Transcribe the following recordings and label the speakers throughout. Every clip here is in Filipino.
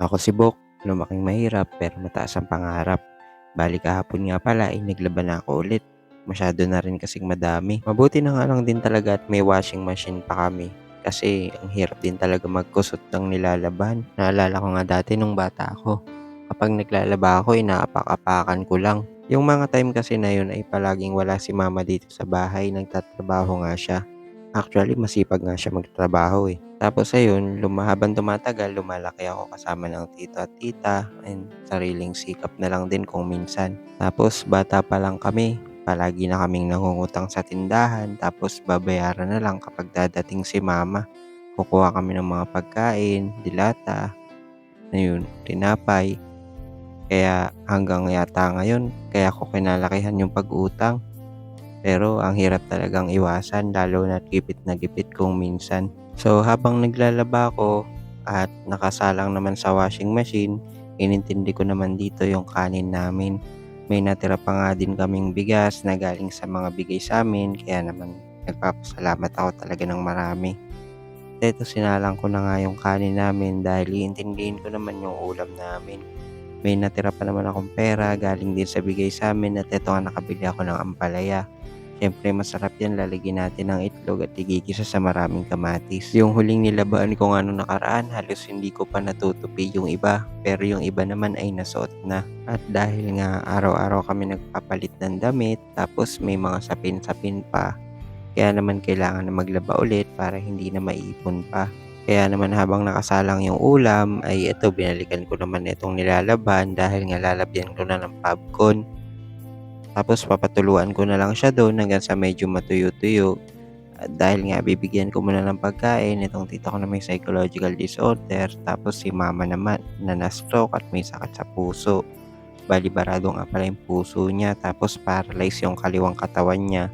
Speaker 1: Ako si Bok, lumaking mahirap pero mataas ang pangarap. Bali kahapon nga pala ay naglaban na ako ulit. Masyado na rin kasing madami. Mabuti na nga lang din talaga at may washing machine pa kami. Kasi ang hirap din talaga magkusot ng nilalaban. Naalala ko nga dati nung bata ako. Kapag naglalaba ako, inaapak-apakan ko lang. Yung mga time kasi na yun ay palaging wala si mama dito sa bahay, nagtatrabaho nga siya. Actually, masipag nga siya magtrabaho eh. Tapos ayun, habang tumatagal, lumalaki ako kasama ng tito at tita and sariling sikap na lang din kung minsan. Tapos bata pa lang kami, palagi na kaming nangungutang sa tindahan tapos babayaran na lang kapag dadating si mama. Kukuha kami ng mga pagkain, dilata, ayun, tinapay. Kaya hanggang yata ngayon, kaya ko kinalakihan yung pag-utang. Pero ang hirap talagang iwasan lalo na't gipit na gipit kung minsan. So habang naglalaba ako at nakasalang naman sa washing machine, inintindi ko naman dito yung kanin namin. May natira pa nga din kaming bigas na galing sa mga bigay sa amin kaya naman nagpapasalamat ako talaga ng marami. Eto sinalang ko na nga yung kanin namin dahil iintindihin ko naman yung ulam namin. May natira pa naman akong pera galing din sa bigay sa amin at eto nga nakabili ako ng ampalaya. Siyempre masarap yan, lalagyan natin ng itlog at igigisa sa maraming kamatis. Yung huling nilabaan ko nga nung nakaraan, halos hindi ko pa natutupi yung iba. Pero yung iba naman ay nasuot na. At dahil nga araw-araw kami nagpapalit ng damit, tapos may mga sapin-sapin pa. Kaya naman kailangan na maglaba ulit para hindi na maiipon pa. Kaya naman habang nakasalang yung ulam, ay ito binalikan ko naman itong nilalaban dahil nga lalabyan ko na ng popcorn. Tapos papatuluan ko na lang siya doon hanggang sa medyo matuyo-tuyo. At dahil nga bibigyan ko muna ng pagkain itong tita ko na may psychological disorder, tapos si mama naman na na-stroke at may sakit sa puso. Bali barado nga pala yung puso niya tapos paralyzed yung kaliwang katawan niya.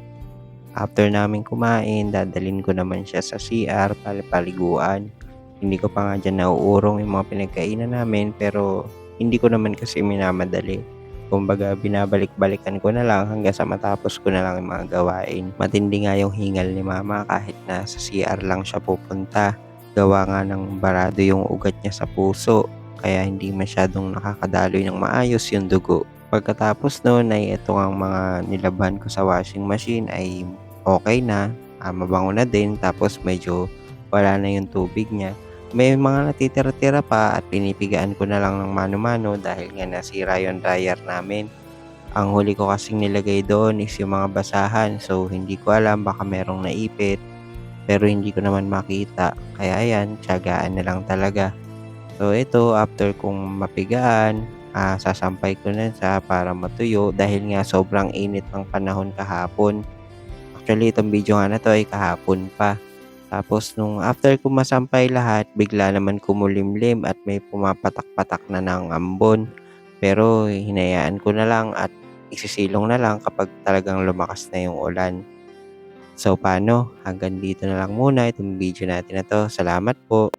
Speaker 1: After namin kumain, dadalhin ko naman siya sa CR para paliguan. Hindi ko pa nga dyan nauurong yung mga pinagkainan namin pero hindi ko naman kasi minamadali. Kumbaga binabalik-balikan ko na lang hanggang sa matapos ko na lang yung mga gawain. Matindi nga yung hingal ni mama kahit na sa CR lang siya pupunta. Gawa nga ng barado yung ugat niya sa puso kaya hindi masyadong nakakadaloy ng maayos yung dugo. Pagkatapos noon ay ito ang mga nilaban ko sa washing machine ay okay na, mabango na din tapos medyo wala na yung tubig niya. May mga natitira-tira pa at pinipigaan ko na lang ng mano-mano dahil nga nasira yung dryer namin. Ang huli ko kasing nilagay doon is yung mga basahan so hindi ko alam baka merong naipit pero hindi ko naman makita. Kaya ayan, tiyagaan na lang talaga. So ito after kong mapigaan, sasampay ko na siya para matuyo dahil nga sobrang init ng panahon kahapon. Actually, itong video nga na 'to ay kahapon pa. Tapos nung after ko masampay lahat, bigla naman kumulimlim at may pumapatak-patak na ng ambon. Pero hinayaan ko na lang at isisilong na lang kapag talagang lumakas na yung ulan. So paano, hanggang dito na lang muna itong video natin na 'to. Salamat po.